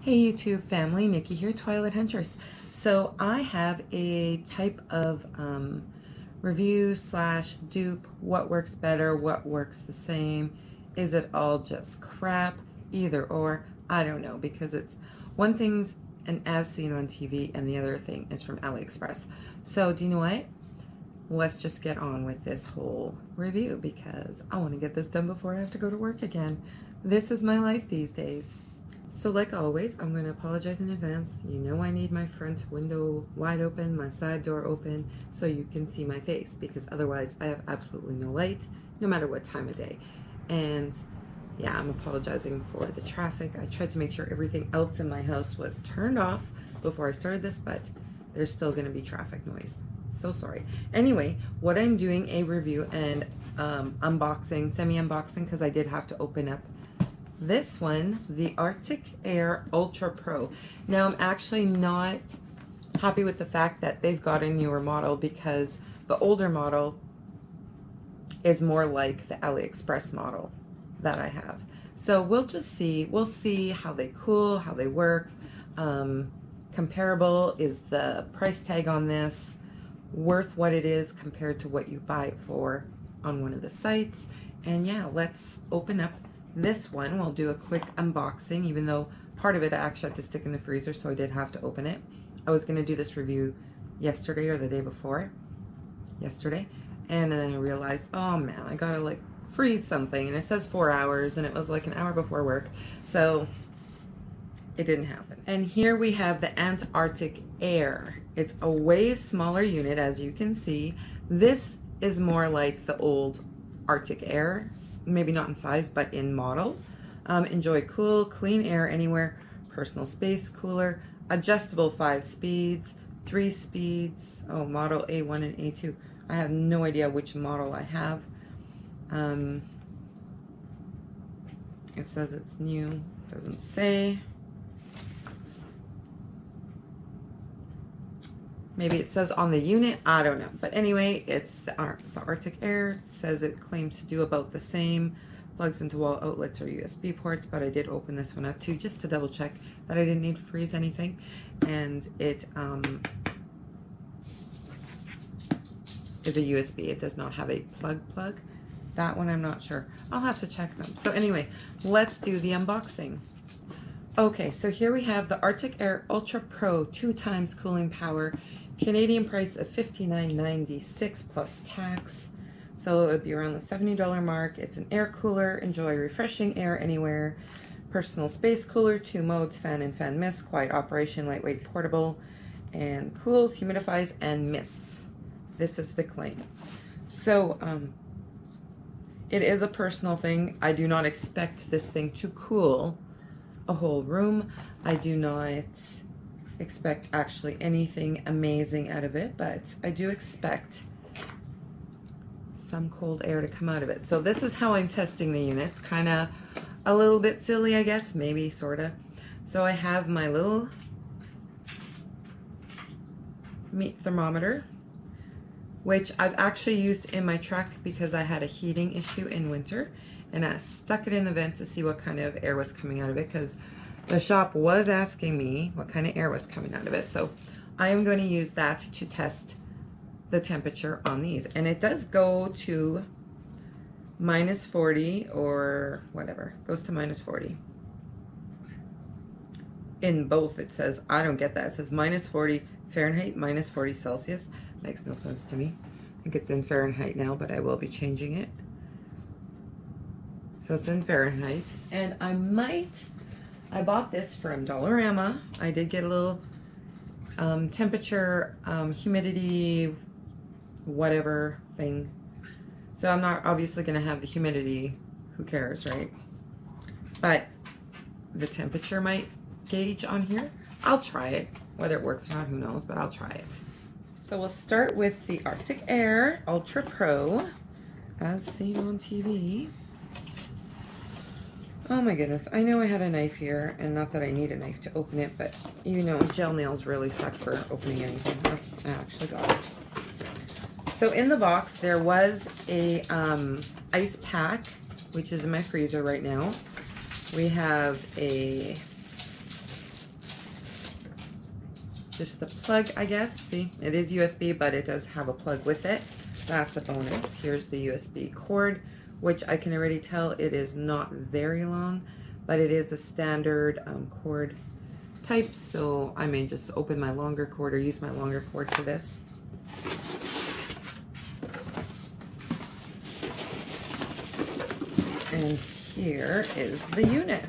Hey YouTube family, Nikki here, Twilight Huntress. So I have a type of review slash dupe. What works better? What works the same? Is it all just crap? Either or, I don't know, because it's one thing's an as seen on TV and the other thing is from Aliexpress. So do you know what? Let's just get on with this whole review because I want to get this done before I have to go to work again. This is my life these days. So like always, I'm going to apologize in advance. You know I need my front window wide open, my side door open, so you can see my face, because otherwise I have absolutely no light, no matter what time of day. And yeah, I'm apologizing for the traffic. I tried to make sure everything else in my house was turned off before I started this, but there's still going to be traffic noise. So sorry. Anyway, what I'm doing a review and unboxing, semi-unboxing, because I did have to open up this one, the Artic Air Ultra Pro. Now I'm actually not happy with the fact that they've got a newer model, because the older model is more like the Aliexpress model that I have. So we'll just see. We'll see how they cool, how they work. Comparable, is the price tag on this worth what it is compared to what you buy it for on one of the sites? And yeah, let's open up this one. We'll do a quick unboxing, even though part of it I actually had to stick in the freezer, so I did have to open it. I was going to do this review yesterday or the day before yesterday, and then I realized, oh man, I gotta like freeze something, and it says 4 hours and it was like an hour before work, so it didn't happen. And here we have the Antarctic Air. It's a way smaller unit, as you can see. This is more like the old Arctic Air, maybe not in size, but in model. Enjoy cool, clean air anywhere, personal space cooler, adjustable 5 speeds, 3 speeds, oh, model A1 and A2. I have no idea which model I have. It says it's new, doesn't say. Maybe it says on the unit, I don't know. But anyway, it's the Arctic Air. Says it claims to do about the same. Plugs into wall outlets or USB ports, but I did open this one up too, just to double check that I didn't need to freeze anything. And it is a USB. It does not have a plug. That one I'm not sure. I'll have to check them. So anyway, let's do the unboxing. Okay, so here we have the Artic Air Ultra Pro 2x cooling power. Canadian price of $59.96 plus tax. So it would be around the $70 mark. It's an air cooler. Enjoy refreshing air anywhere. Personal space cooler, 2 modes, fan and fan mist, quiet operation, lightweight, portable, and cools, humidifies, and mists. This is the claim. So it is a personal thing. I do not expect this thing to cool a whole room. I do not expect actually anything amazing out of it, but I do expect some cold air to come out of it. So this is how I'm testing the units. Kind of a little bit silly, I guess, maybe, sort of. So I have my little meat thermometer, which I've actually used in my truck because I had a heating issue in winter, and I stuck it in the vent to see what kind of air was coming out of it, because the shop was asking me what kind of air was coming out of it. So I am going to use that to test the temperature on these. And it does go to -40 or whatever. It goes to -40. In both it says, I don't get that. It says -40 Fahrenheit, -40 Celsius. Makes no sense to me. I think it's in Fahrenheit now, but I will be changing it. So it's in Fahrenheit. And I bought this from Dollarama. I did get a little temperature, humidity, whatever thing. So I'm not obviously going to have the humidity. Who cares, right? But the temperature might gauge on here. I'll try it. Whether it works or not, who knows, but I'll try it. So we'll start with the Artic Air Ultra Pro, as seen on TV. Oh my goodness, I know I had a knife here, and not that I need a knife to open it, but you know, gel nails really suck for opening anything. Oh, I actually got it. So in the box, there was a ice pack, which is in my freezer right now. We have a just the plug, I guess. See, it is USB, but it does have a plug with it. That's a bonus. Here's the USB cord, which I can already tell it is not very long, but it is a standard cord type, so I may just open my longer cord or use my longer cord for this. And here is the unit.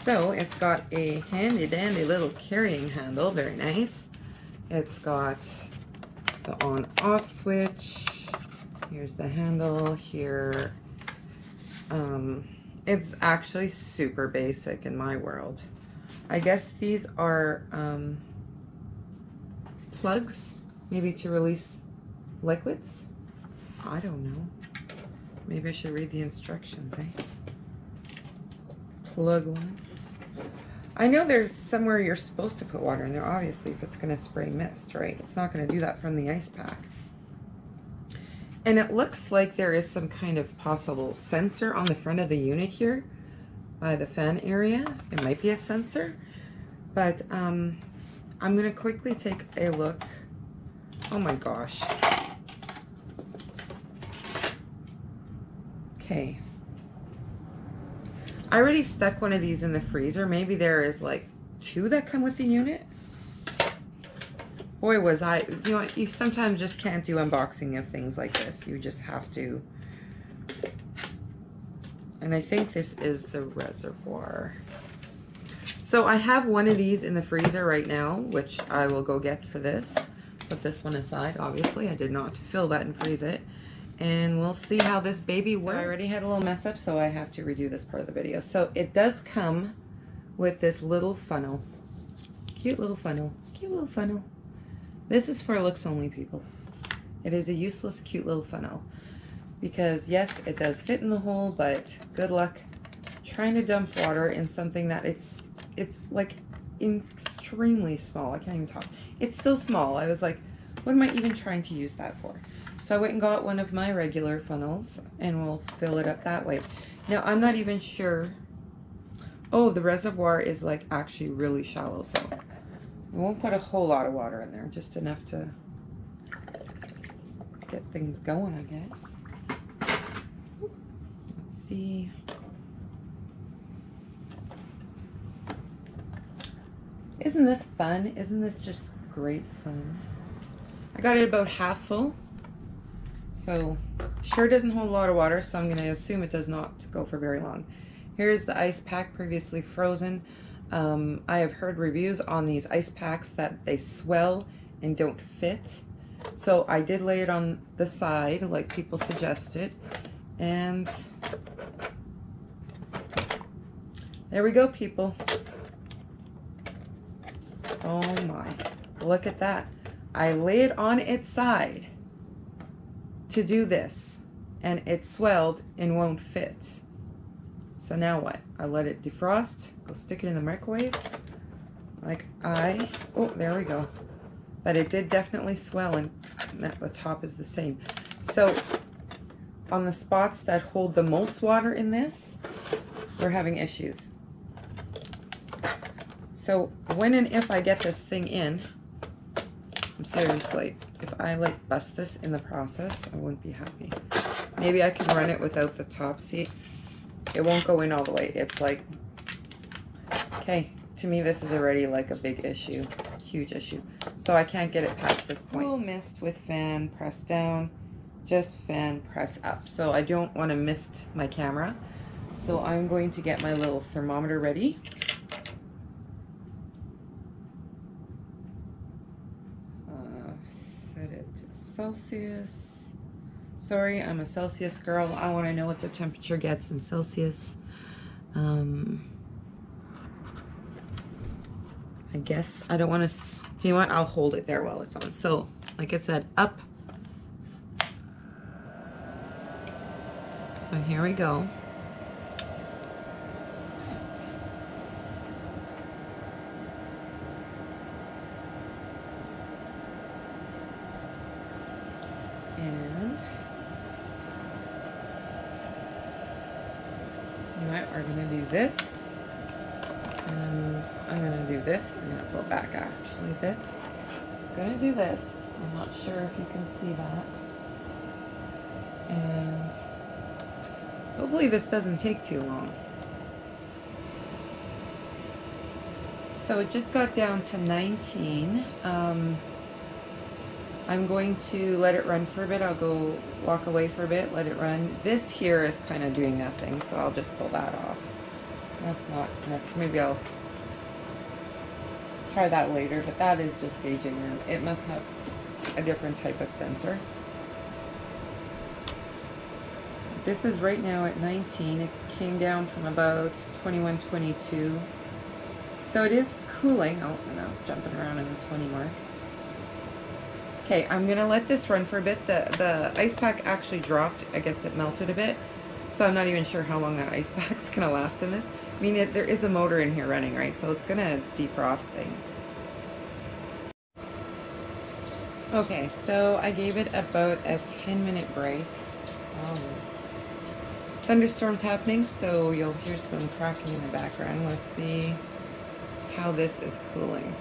So it's got a handy dandy little carrying handle, very nice. It's got the on off switch. Here's the handle here. It's actually super basic in my world. I guess these are plugs, maybe to release liquids. I don't know. Maybe I should read the instructions, eh? Plug one. I know there's somewhere you're supposed to put water in there, obviously, if it's going to spray mist, right? It's not going to do that from the ice pack. And it looks like there is some kind of possible sensor on the front of the unit here by the fan area. It might be a sensor, but I'm going to quickly take a look. Oh my gosh. Okay. I already stuck one of these in the freezer. Maybe there is like 2 that come with the unit. Boy, was I, you know, you sometimes just can't do unboxing of things like this. You just have to. And I think this is the Reservoir. So I have one of these in the freezer right now, which I will go get for this. Put this one aside, obviously. I did not fill that and freeze it. And we'll see how this baby works. So I already had a little mess up, so I have to redo this part of the video. So it does come with this little funnel. Cute little funnel. Cute little funnel. This is for looks only people. It is a useless, cute little funnel. Because yes, it does fit in the hole, but good luck trying to dump water in something that it's like extremely small. I can't even talk. It's so small. I was like, what am I even trying to use that for? So I went and got one of my regular funnels and we'll fill it up that way. Now I'm not even sure. Oh, the Reservoir is like actually really shallow, so we won't put a whole lot of water in there, just enough to get things going, I guess. Let's see. Isn't this fun? Isn't this just great fun? I got it about half full. So sure doesn't hold a lot of water, so I'm going to assume it does not go for very long. Here's the ice pack previously frozen. I have heard reviews on these ice packs that they swell and don't fit. So I did lay it on the side like people suggested. And there we go, people. Oh my, look at that. I lay it on its side to do this, and it swelled and won't fit. So now what? I let it defrost, go stick it in the microwave. Oh, there we go. But it did definitely swell, and the top is the same. So on the spots that hold the most water in this, we're having issues. So when and if I get this thing in, I'm serious, like, if I like bust this in the process, I wouldn't be happy. Maybe I can run it without the top. See, it won't go in all the way. It's like, okay, to me this is already like a big issue, huge issue. So I can't get it past this point. Cool mist with fan, press down, just fan, press up. So I don't want to mist my camera. So I'm going to get my little thermometer ready. Set it to Celsius. Sorry, I'm a Celsius girl. I want to know what the temperature gets in Celsius. I guess I don't want to, you know what, I'll hold it there while it's on. So, like I said, up. And here we go. And you know what, we're going to do this. And I'm going to do this. this. I'm gonna pull it back actually a bit. I'm gonna do this. I'm not sure if you can see that. And hopefully this doesn't take too long. So it just got down to 19. I'm going to let it run for a bit. I'll go walk away for a bit, let it run. This here is kind of doing nothing, so I'll just pull that off. That's not necessary. Maybe I'll try that later, but that is just gauging room. It must have a different type of sensor. This is right now at 19. It came down from about 21, 22. So it is cooling. Oh, and now it's jumping around in the 20 mark. Okay, I'm gonna let this run for a bit. The ice pack actually dropped. I guess it melted a bit. So I'm not even sure how long that ice pack's gonna last in this. I mean, there is a motor in here running, right? So it's gonna defrost things. Okay, so I gave it about a 10-minute break. Thunderstorms happening, so you'll hear some cracking in the background. Let's see how this is cooling.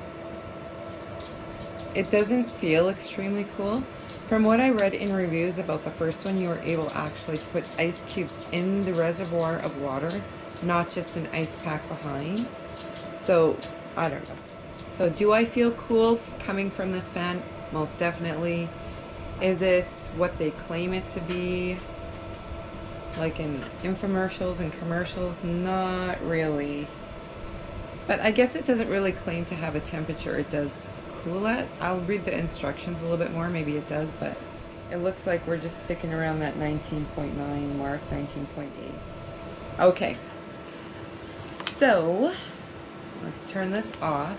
It doesn't feel extremely cool. From what I read in reviews about the first one, you were able actually to put ice cubes in the reservoir of water, not just an ice pack behind. So, I don't know. So do I feel cool coming from this fan? Most definitely. Is it what they claim it to be? Like in infomercials and commercials? Not really. But I guess it doesn't really claim to have a temperature it does cool at. I'll read the instructions a little bit more. Maybe it does, but it looks like we're just sticking around that 19.9 mark, 19.8. Okay. So, let's turn this off.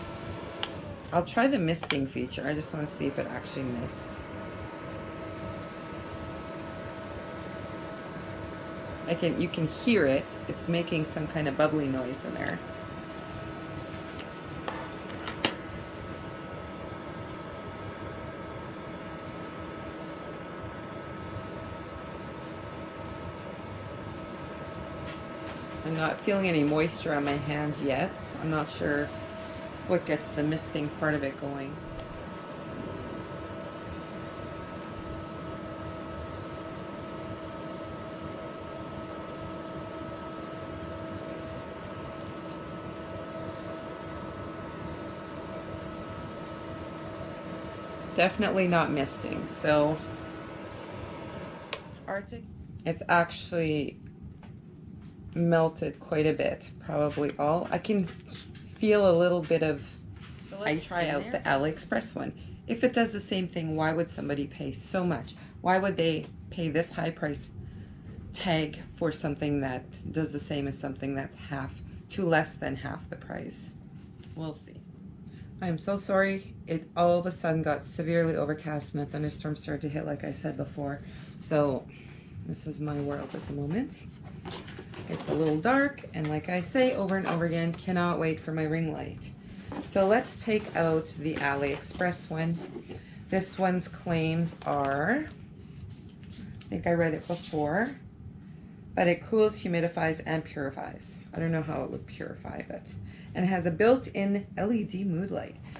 I'll try the misting feature. I just want to see if it actually mists. You can hear it. It's making some kind of bubbly noise in there. I'm not feeling any moisture on my hand yet. I'm not sure what gets the misting part of it going. Definitely not misting. So Arctic, it's actually melted quite a bit, probably all. I can feel a little bit of ice. Try out the Aliexpress one. If it does the same thing, why would somebody pay so much? Why would they pay this high price tag for something that does the same as something that's less than half the price? We'll see. I'm so sorry. It all of a sudden got severely overcast and a thunderstorm started to hit, like I said before. So this is my world at the moment. It's a little dark, and like I say over and over again, cannot wait for my ring light. So let's take out the Aliexpress one. This one's claims are, I think I read it before, but it cools, humidifies, and purifies. I don't know how it would purify, but, and it has a built-in LED mood light.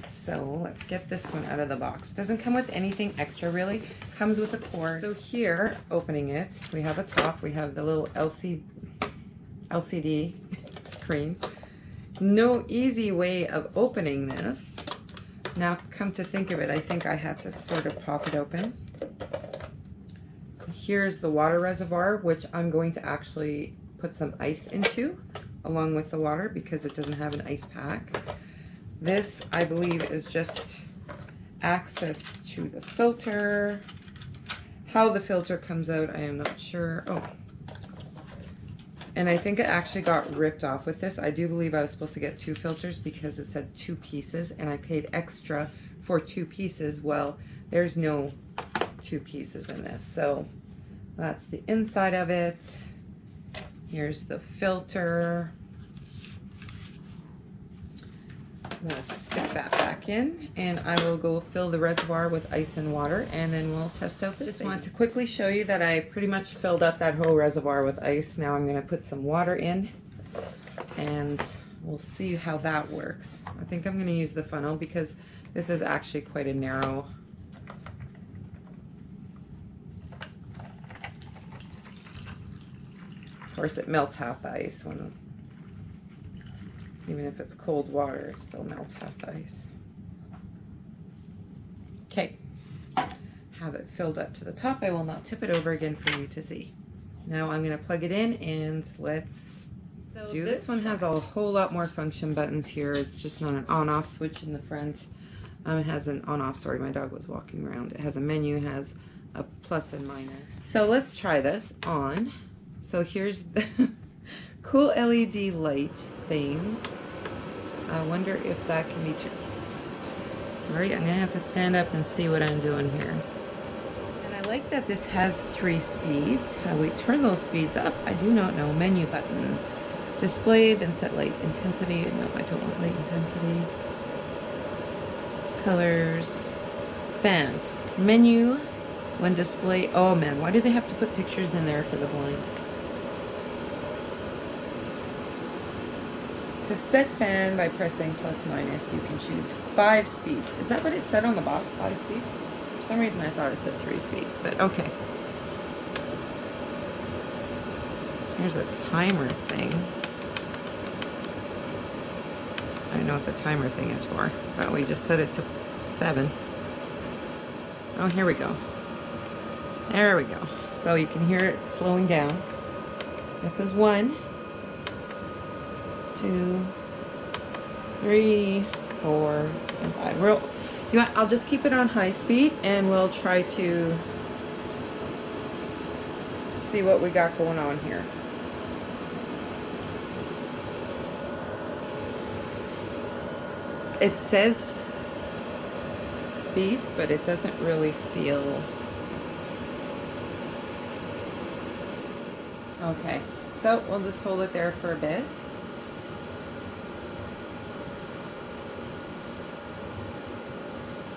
So let's get this one out of the box. Doesn't come with anything extra really. Comes with a cord. So here, opening it, we have a top. We have the little LCD screen. No easy way of opening this. Now, come to think of it, I think I had to sort of pop it open. Here's the water reservoir, which I'm going to actually put some ice into along with the water because it doesn't have an ice pack. This, I believe, is just access to the filter. How the filter comes out, I am not sure. Oh, and I think it actually got ripped off with this. I do believe I was supposed to get 2 filters because it said 2 pieces, and I paid extra for 2 pieces. Well, there's no 2 pieces in this. So that's the inside of it. Here's the filter. We'll stick that back in, and I will go fill the reservoir with ice and water, and then we'll test out this. Just want to quickly show you that I pretty much filled up that whole reservoir with ice. Now I'm going to put some water in, and we'll see how that works. I think I'm going to use the funnel because this is actually quite a narrow. Of course, it melts half the ice when, even if it's cold water, it still melts half the ice. Okay, have it filled up to the top. I will not tip it over again for you to see. Now I'm going to plug it in and let's do this. This one has a whole lot more function buttons here. It's just not an on-off switch in the front. It has an on-off, sorry, my dog was walking around. It has a menu, has a plus and minus. So let's try this on. So here's the cool LED light thing. I wonder if that can be turned. Sorry, I'm gonna have to stand up and see what I'm doing here. And I like that this has 3 speeds. How we turn those speeds up, I do not know. Menu button. Display, then set light intensity. No, I don't want light intensity. Colors. Fan. Menu. When display. Oh man, why do they have to put pictures in there for the blind? To set fan by pressing plus minus, you can choose 5 speeds. Is that what it said on the box? 5 speeds? For some reason I thought it said 3 speeds, but okay. Here's a timer thing. I don't know what the timer thing is for, but we just set it to 7. Oh, here we go. There we go. So you can hear it slowing down. This is 1, 2, 3, 4, and 5. You know what, I'll just keep it on high speed and we'll try to see what we got going on here. It says speeds, but it doesn't really feel. Okay, so we'll just hold it there for a bit.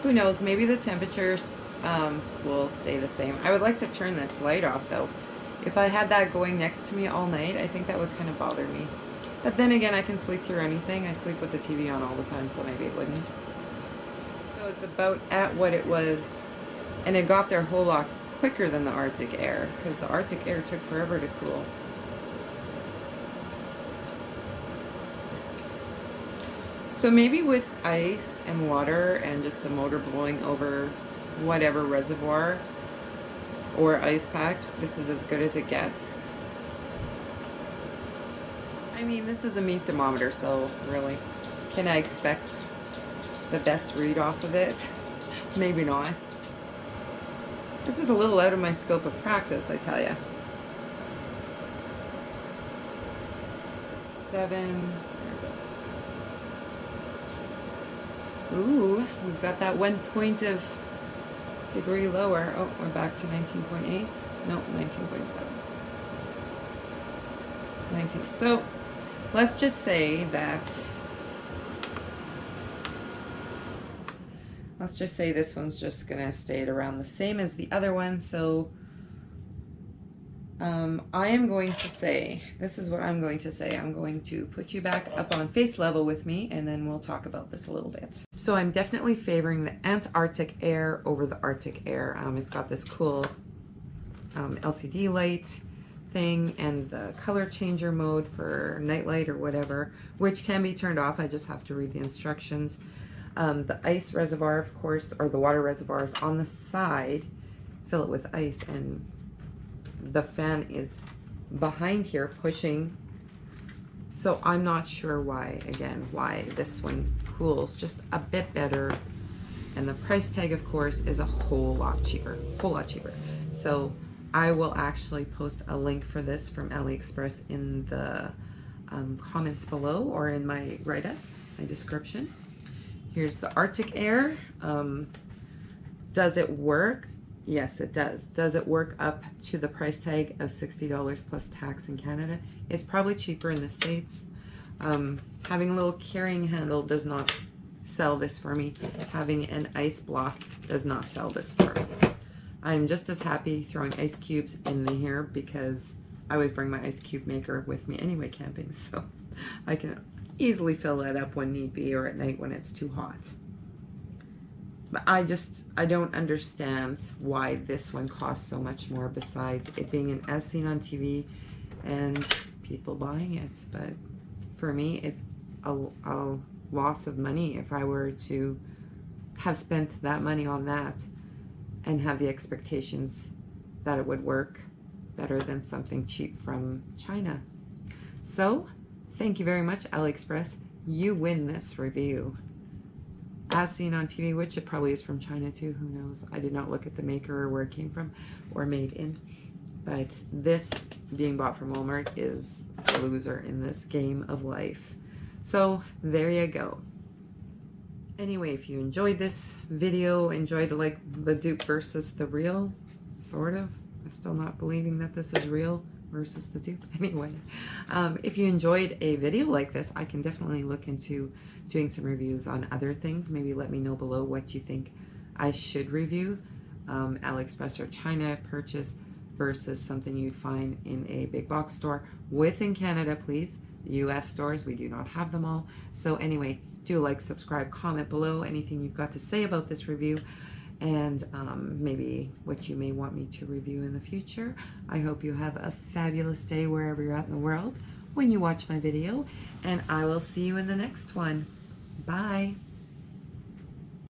Who knows, maybe the temperatures will stay the same. I would like to turn this light off though. If I had that going next to me all night, I think that would kind of bother me. But then again, I can sleep through anything. I sleep with the TV on all the time, so maybe it wouldn't. So it's about at what it was, and it got there a whole lot quicker than the Arctic Air, because the Arctic Air took forever to cool. So maybe with ice and water and just a motor blowing over whatever reservoir or ice pack, this is as good as it gets. I mean, this is a meat thermometer, so really, can I expect the best read off of it? Maybe not. This is a little out of my scope of practice, I tell you. 7. There's a... Ooh, we've got that 1 point of degree lower. Oh, we're back to 19.8. No, 19.7. 19. So let's just say that. Let's just say this one's just gonna stay at around the same as the other one. So I am going to say, this is what I'm going to say. I'm going to put you back up on face level with me, and then we'll talk about this a little bit. So I'm definitely favoring the Antarctic Air over the Arctic Air. It's got this cool LCD light thing and the color changer mode for nightlight or whatever, which can be turned off. I just have to read the instructions. The ice reservoir, of course, or the water reservoirs on the side, fill it with ice, and the fan is behind here pushing. So I'm not sure why, again, why this one cools just a bit better. And the price tag, of course, is a whole lot cheaper, So I will actually post a link for this from Aliexpress in the comments below or in my write-up, my description. Here's the Arctic Air. Does it work? Yes, it does. Does it work up to the price tag of $60 plus tax in Canada? It's probably cheaper in the States. Having a little carrying handle does not sell this for me. Having an ice block does not sell this for me. I'm just as happy throwing ice cubes in here because I always bring my ice cube maker with me anyway camping, so I can easily fill that up when need be or at night when it's too hot. But I don't understand why this one costs so much more, besides it being an as seen on TV and people buying it. But for me, it's a loss of money if I were to have spent that money on that and have the expectations that it would work better than something cheap from China. So, thank you very much, Aliexpress. You win this review. As seen on TV, which it probably is from China too, who knows? I did not look at the maker or where it came from or made in. But this being bought from Walmart is a loser in this game of life. So there you go. Anyway, if you enjoyed this video, enjoyed like the dupe versus the real, sort of. I'm still not believing that this is real versus the dupe. Anyway, if you enjoyed a video like this, I can definitely look into doing some reviews on other things. Maybe let me know below what you think I should review. Aliexpress or China purchase versus something you'd find in a big box store within Canada, please. US stores, we do not have them all. So anyway, do like, subscribe, comment below anything you've got to say about this review, and maybe what you may want me to review in the future. I hope you have a fabulous day wherever you're at in the world when you watch my video, and I will see you in the next one. Bye.